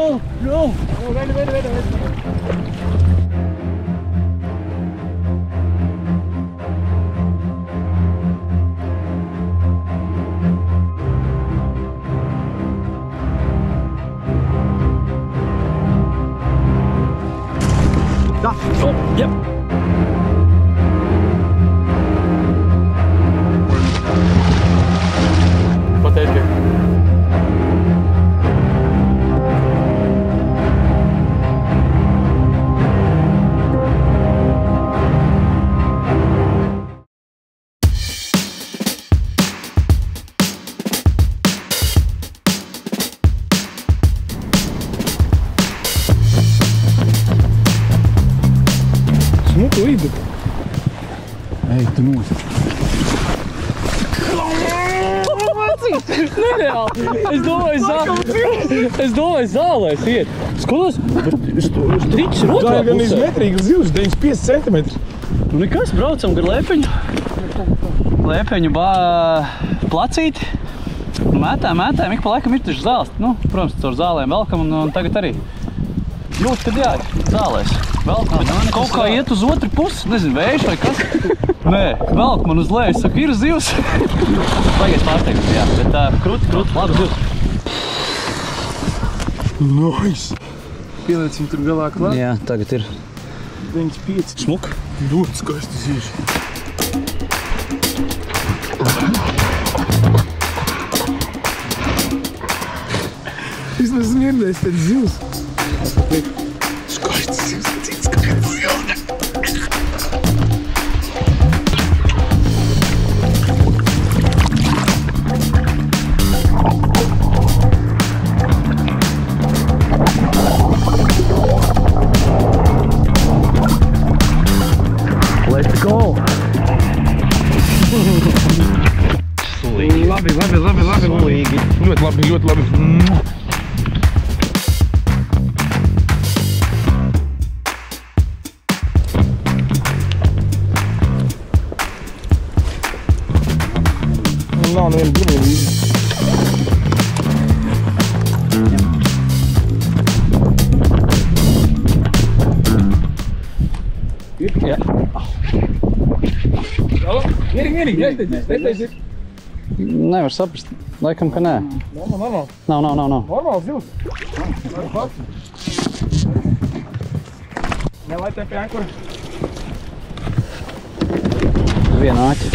no, no. Vedi. Da, oh, yep. Pateikti. Smuku līdzi. Ej, tu mūs. Nereāli. Es domāju zālēs iet. Skatos, striķis ir otrā Tā ir gan pusē. metrīgas zivs, 95 centimetri. Nu nekas, braucam gar Lēpeņu. Lēpeņu placīti. Mētājam, ik pa laikam ir taču zāles. Nu, protams, caur zālēm velkam un tagad arī. Jūt, kad jāiet zālēs. Velkam, bet kaut kā iet uz otru pusi, nezinu, vējš vai kas. Nē, velk man uz leju, saka, ir zivs. Baigais pārsteigums, jā, bet kruti, labi zivs. Nice. Pieliecim tur galā klāt. Jā, tagad ir 95. smuk. Ļoti skaisti zivs. Vismaz smirdēs pēc zivs. Skaisti zivs, cik skaisti zivs. Let's go! Sulīgi. Labi. Sulīgi. Ļoti labi. Nav neviena brīnība līdzi. Jā. Mierīgi, nesteidzi. Nevar saprast. Laikam, ka nē. Normāli. Nav. Normāls zivs. Nelaitē pie ankura. Viena āķa.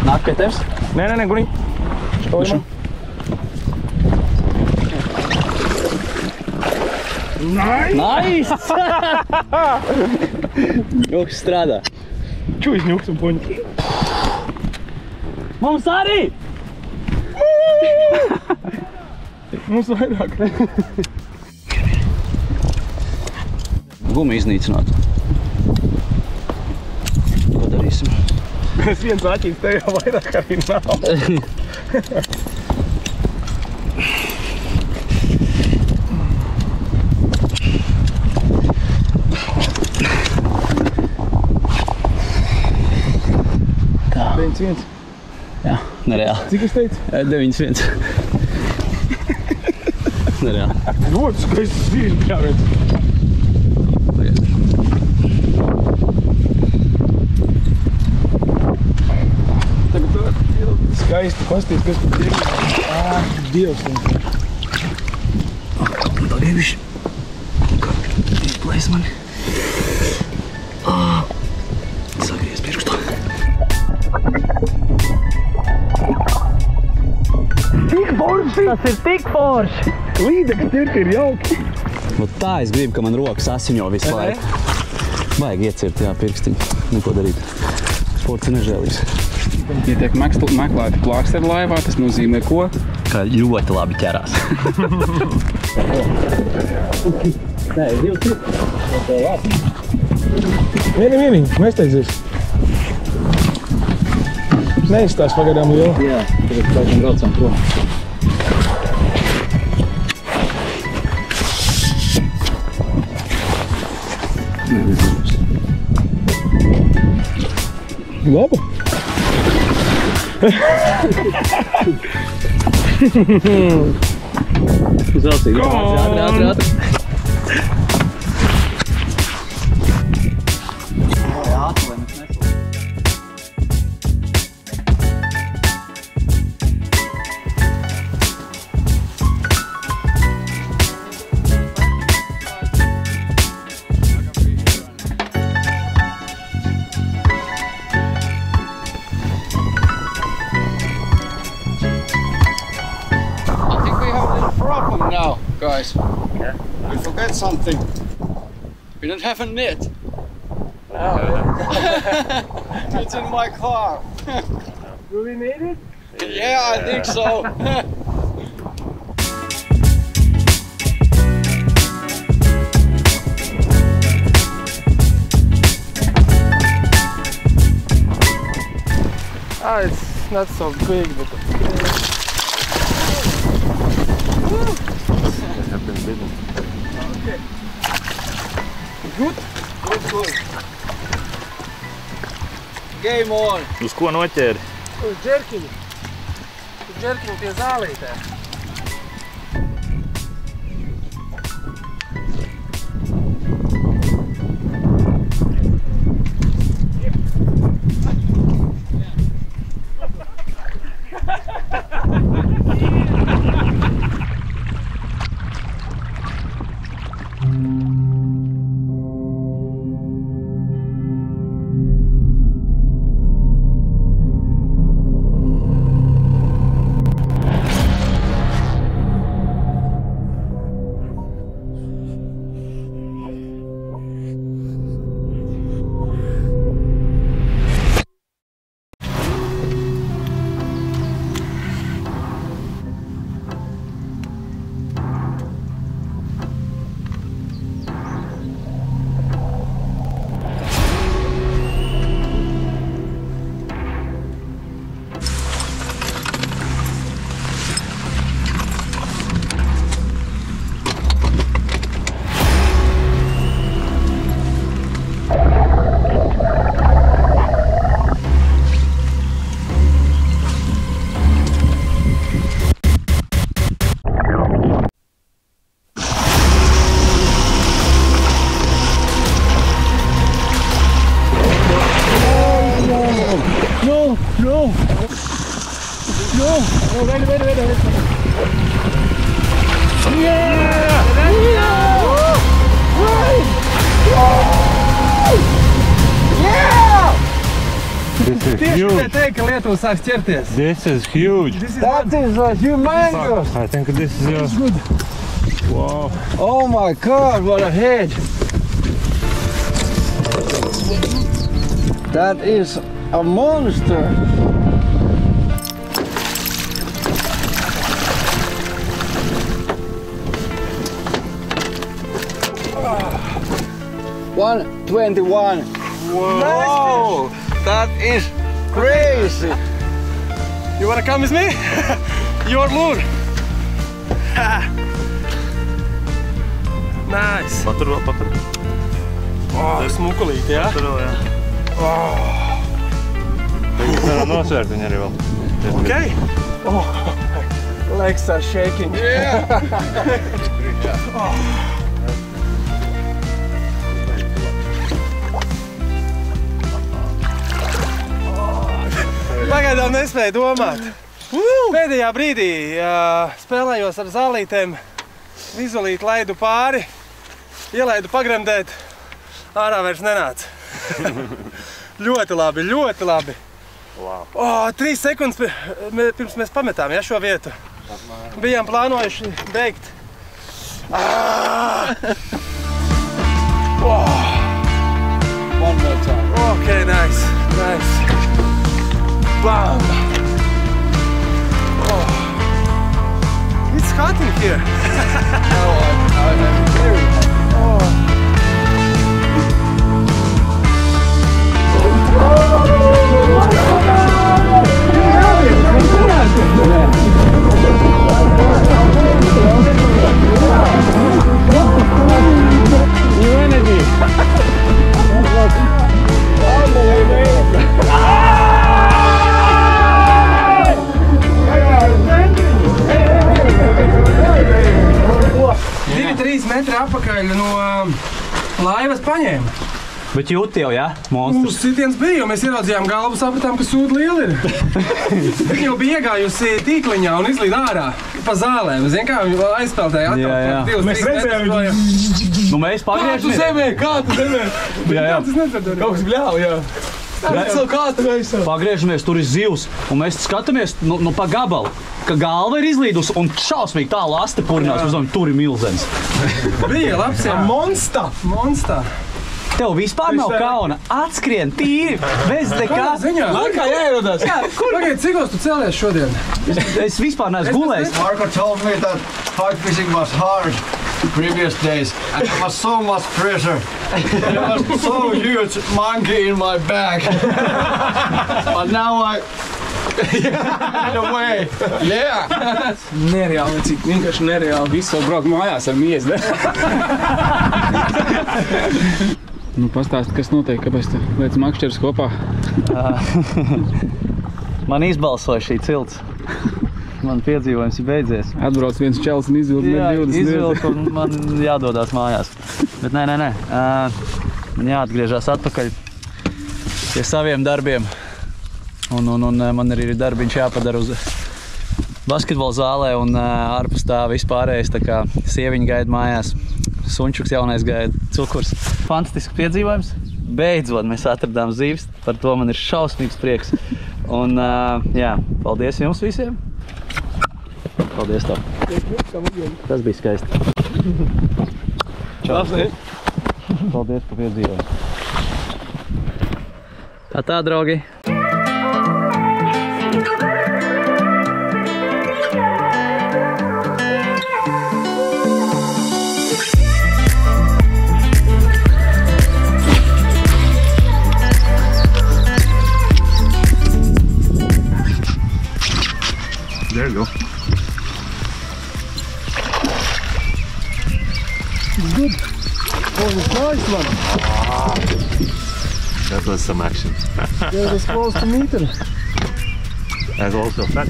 Nāk pie tevs? Nē, guriņ. Škoļi man. Nice! Ņuks strādā. Čuvis ņuks un poņi. Mums arī! Mums vairāk. Gumi iznīcināt. Ko darīsim? Es viens āķīs tev jau vairāk arī nav. Tā. 91. Jā, nereāli. Cik es teicu? 91. Nereāli. Ļoti skaisti zivs jāveic. Tagad skaisti pastīt, kas pat ir. Dievs. Pagaidiši. Izplēs mani. Sagriez pirkstu. Tik forši! Tas ir tik forši! Līdekļi tirka ir jauki. Vat tā es gribu, ka man rokas asiņo visu laiku. Vajag iecirt, jā, pirkstiņu. Neko darīt. Sports ir nežēlīgs. Ja tiek meklēti plāksteri laivā, tas nozīmē ko? Ka ļoti labi ķerās. Nē, 2-3. Vienīgi, nesteidzies. Neizstās pagaidām liela. Jā, tagad pēkam braucam prom. Laba. Zeltīgi. Ātri. Now, guys, we forget something. We don't have a net. It's in my car. Do we need it? Yeah, I think so. It's not so big, but okay. Good? Good. Game on. Uz ko noķēri? Uz džerkiņu. Uz džerkiņu pie zālītēm. This is huge. That is humongous. I think this is good. Wow. Oh my God, what a head. That is a monster. $121. Whoa, that is crazy. You wanna come with me? Your lure. Nice. Patur vēl, patur. Oh, smukulīti, jā? Patur vēl, jā. Tagad varam nosvērt viņu arī vēl. Okay. Oh, legs are shaking. Yeah. Pagaidām nespēju domāt. Pēdējā brīdī spēlējos ar zālītēm, vizulīti laidu pāri, ielaidu pagremdēt, ārā vairs nenāca. Ļoti labi, ļoti labi. Wow. 3 sekundes pirms mēs pametām šo vietu. Bijām plānojuši beigt. One more time. Okay, nice, nice. Bam! Oh. It's hot in here. I'm very happy. apakaļ no laivas paņēma. Bet jūti jau, jā? Monstrs. Uz sitiens bija, jo mēs ieraudzījām galvu, sapratām, ka sūda liela ir. Viņa jau bija iegājusi tīkliņā un izlīd ārā pa zālēm. Zin kā, viņa aizpeldēja atkal. Mēs redzējām, Nu mēs pagriežamies. Kā tu zemē? Jā, jā. Tas nedzirdēja. kaut kas bļāv, jā. Pagriežamies, tur ir zivs, un mēs skatāmies nu pa gabalu, ka galva ir izlīdus un šausmīgi tā lasta purinās, mēs domājam, tur ir milzenis. Bija labs, jā. Monstā. Tev vispār nav kauna, atskrien tīri, bez nekā. Ziņā. Kā jāierodās? Pagaid, cikos tu cēlies šodien? Es vispār neesmu gulējis. Marco told me that pike fishing was hard previous days and there was so much pressure. There was so huge monkey in my back. But now I in a way. Yeah. Nereāli, cik vienkārši nereāli. Visu vēl braukt mājās ar miezi, ne? Nu, pastāsti, kas notiek, kāpēc tu liec makšķerus kopā? Man izbalsoja šī cilts. Man piedzīvojums ir beidzies. Atbrauc viens čels un izvilk Jā, 20 izvilk un man jādodās mājās. Bet nē. Man jāatgriežās atpakaļ pie saviem darbiem. Un man arī ir darbiņš jāpadara uz basketbola zālē un ārpus tā vispārējais. Tā kā sieviņa gaida mājās, sunčuks jaunais gaida, cukurs. Fantastisks piedzīvojums. Beidzot mēs atradām zīves. Par to man ir šausmīgs prieks. Un jā, paldies jums visiem. Paldies tev. Tas bija skaisti. Čau. Paldies par piedzīvojumu. Tā, draugi. There you go. Good. Oh, it's nice one. That was some action. Yeah, it was close to meter. And also fat.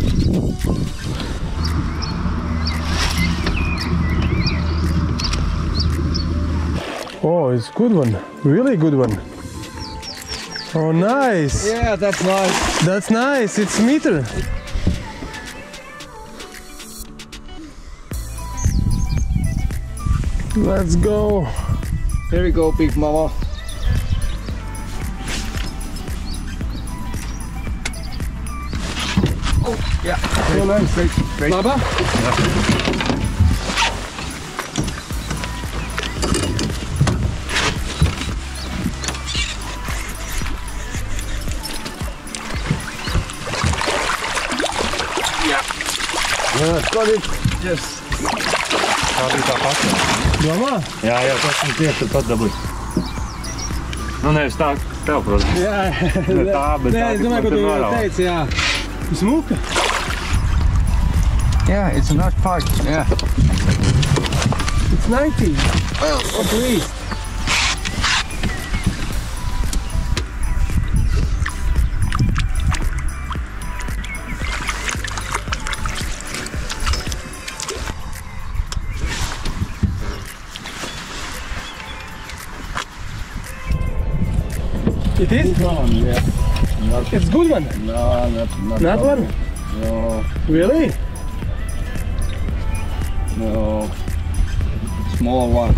Oh, it's good one. Really good one. Oh, nice. Yeah, that's nice. That's nice. It's meter. Let's go. Here we go, big mama. Oh, yeah. Oh, nice. Great. Baba? Yeah, got it. Yes. Tā bija tā pati. Domā? Jā, tas ir tieši pat dabūj. Nu, nevis tā, tev, protams. Jā. Ne tā, bet Nē, tā, es domāju, ka tu normāli. teici, jā. Smuka? Yeah, it's a nice pike. Yeah. It's 90. At least. It is? Yeah. It's good one. No, Not one? No, Really? no. Small one.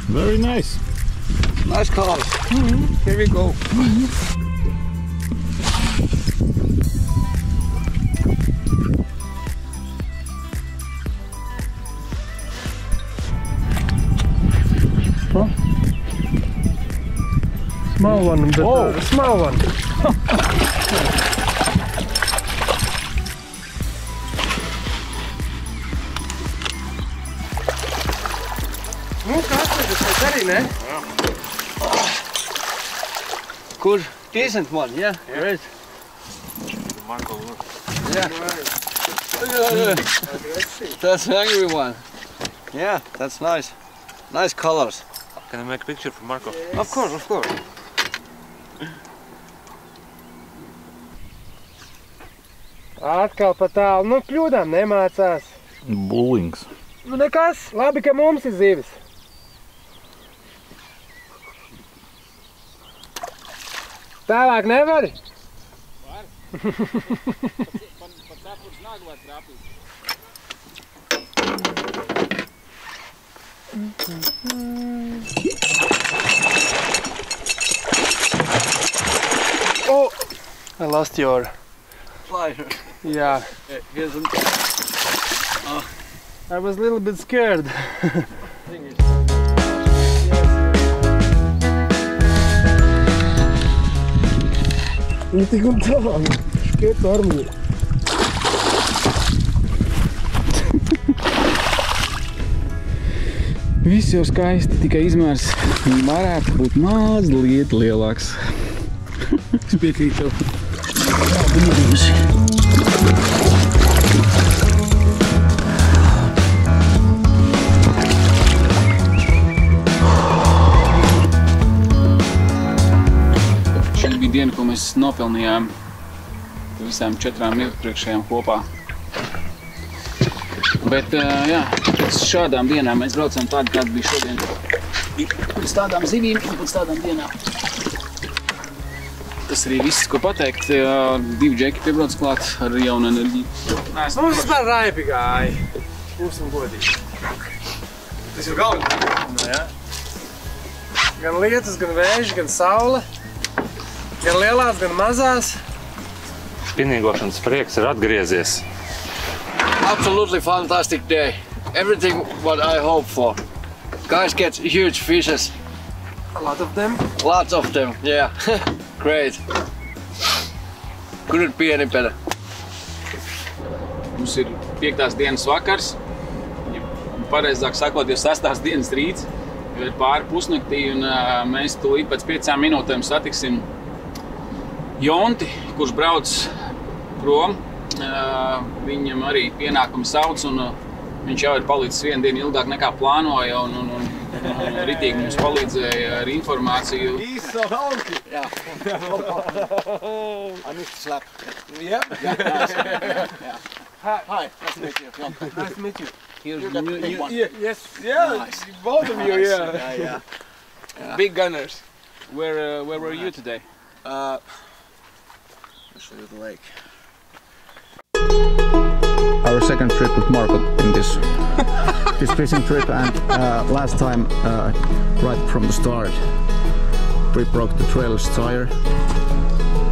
Very nice. Nice cars. Here we go. Small one, but small one. Nu, kas tas arī, ne? Good, decent one. Yeah, great. Marko, look. Yeah. That's an angry one. Yeah, that's nice. Nice colors. Can I make a picture for Marco? Of course, of course. Atkal pa tālu. Nu, kļūdām nemācās. Bullings. Nu, nekas. Labi, ka mums ir zivis. Tālāk nevari? Oh, I lost your... Plier. Yeah. Here's an... I was a little bit scared. Nu tik un tā, šķiet armija. Viss jau skaisti, tikai izmērs varētu būt mazliet lielāks. Es piekrītu. Šī bija diena, ko mēs nopelnījām visām 4 iepriekšējām kopā. Bet, jā, pēc šādām dienām mēs braucam tādu, kāda bija šodien. Pēc tādām zivīm un pēc tādām dienām. Tas arī viss, ko pateikt. 2 džeki piebrauc klāt ar jaunu enerģiju. Mums vispār raipi gāja. Būsim godīgi. Tas ir galvenais. Nu, jā. Gan lietus, gan vēži, gan saule. Gan lielās, gan mazās. Spinnīgošanas prieks ir atgriezies. Absolutely fantastic day. Everything what I hope for. Guys get huge fishes. A lot of them. Lots of them, yeah. Great. Couldn't be any better. Mums ir 5. dienas vakars. Pareizāk sakot, jau 6. dienas rīts. Ir pāri pusnaktī un mēs tūlīt pēc 5 minūtēm satiksim Jonti, kurš brauc prom. Viņam arī pienākumi sauc un viņš jau ir palicis 1 dienu ilgāk nekā plānoja un ritīgi mums palīdzēja ar informāciju. He's so hungry. Yeah. I need to slap. Yep. Yeah. Hi. Nice to meet you. Jonti. Nice to meet you. Here's You got the big one. Yes. Yeah. Nice. Both of you, Nice. yeah. Yeah. Big gunners. Where were you today? I'll show you the lake. Our second trip with Marco in this fishing trip, and last time right from the start we broke the trailer's tire.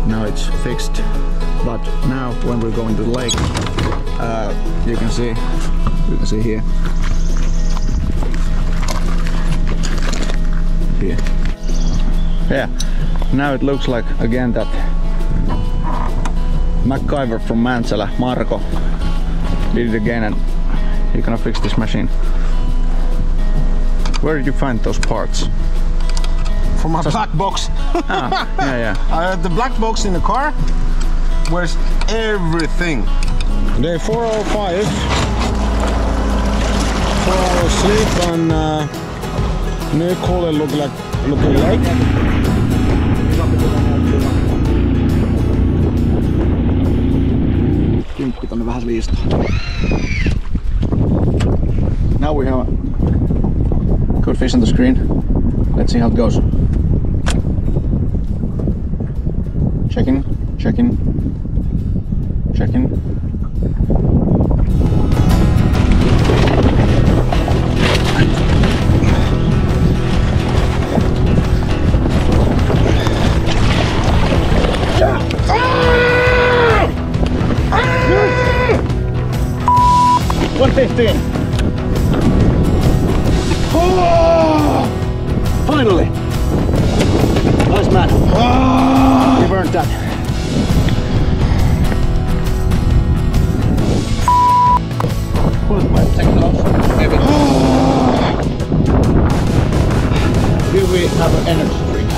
Now it's fixed, but now when we're going to the lake, you can see here. Yeah, now it looks like again that MacGyver from Mäntsälä, Marco, did it again, and he's gonna fix this machine. Where did you find those parts? From my black box. Yeah. I had the black box in the car. Where's everything? Day 4:05. 4 hours sleep and new cooler looking lake. Kimppi tonne vähän liistoon. Now we have good fish on the screen. Let's see how it goes. Checking. Finally! Nice man. We've earned that. Do we have an energy drink?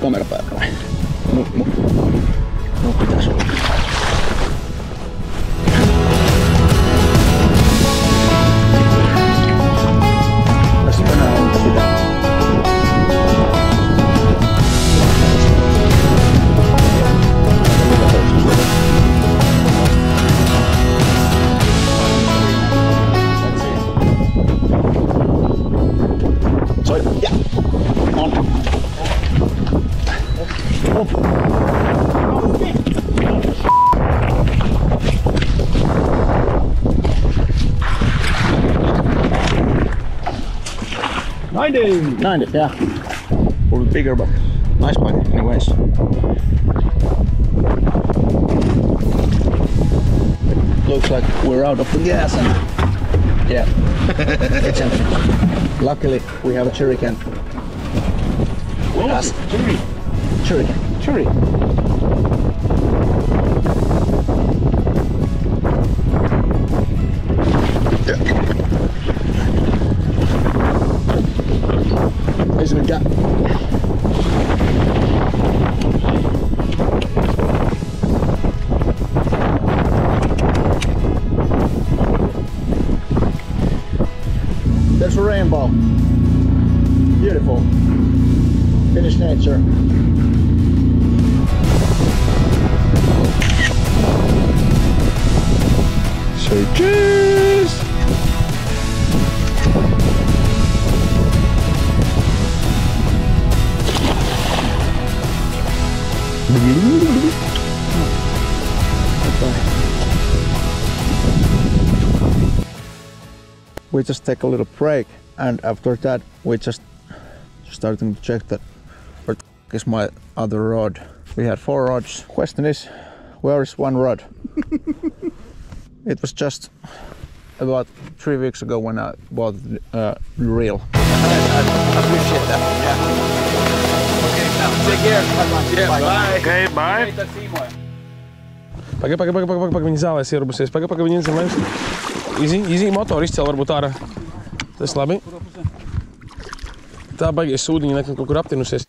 kamera päällä. Mun pitäis olla. Tässä tänään on sitä. Soi, ja. On. Op. $90, yeah. A little bigger, but nice bite anyways. Looks like we're out of the gas and yeah, it's empty. Luckily we have a jerrycan. Yes. Cherry. Isn't it, Jack? There's a rainbow. Beautiful. Finnish nature. Say cheers! We just take a little break, and after that we just starting to check that where is my other rod. We had 4 rods. Question is, where is one rod? It was just about 3 weeks ago when I bought the reel. I appreciate that. Yeah. Okay, now take care. Yeah, bye. Okay, bye. Pagaid, viņi zālēs ierubusies. Pagaid, viņi iedzimēs. Izī motoru izcēl varbūt ārā. Tas labi. Tā baigies sūdiņa nekad kaut kur aptinusies.